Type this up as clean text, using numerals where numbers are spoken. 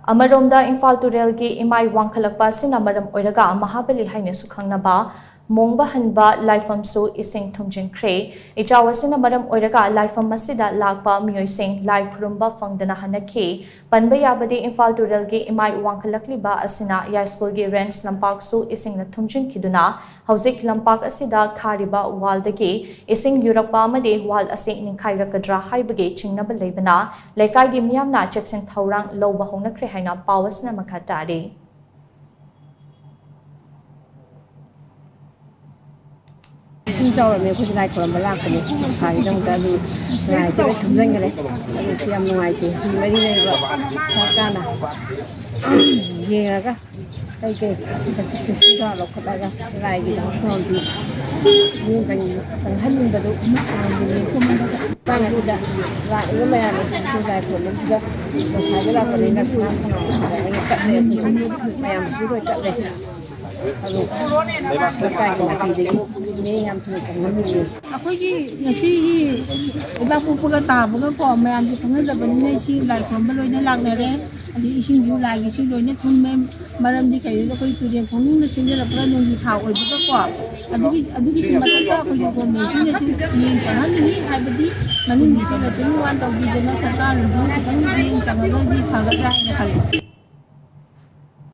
Amaromda Imphal turel ki imai wangkhatlakpa asina maram oiraga Mahabali Hainasu Khangnaba Mongbahanba Laipham su Ising Thumjinkhre Ichawasina maram oiraga Laipham masida lakpa mioising lai khurumba fangdana hanaki panba yabadi Imphal turel ki imai wangkhatlakliba asina ya school gi rents lampak su Ising na thumjinkhiduna hauzik lampak asida khariba wal dagi Ising yurakpa amadi wal ase ningkhairakadra haibagi chingnaba leibana laikai gi miyamna cheksin thaurang lawba honakre haina pawasna makhatari Sinjau me ko dai ko mala ko ni sai dong da lu ngai te thumjinkhre ani siam ngai te ji mari nei ba sa kana ye ga kai ke ta si ga lo ko da ga ngai gi da ko di ni kan han ba do ni ko ma ba ga da ga ni ma ya ni ko dai ko ni ga ko sai ga ko ni na sa na ni ka ne ma ya mu ro ta le अखोगी ngasi ila pupuga tabuga ko mayam ji thangajabani nei si lai khomba loina lagnare ani ising yu lai gi si loina thumme maram di kai lo koi tuje khong na sinjala pra no gi thaw oi buga ko adugi simata ko ko me si si ni sanan ni haibadi mani ni sa tin wan taw gi na sarkar ni thang ni sang lo di thaga ra na khali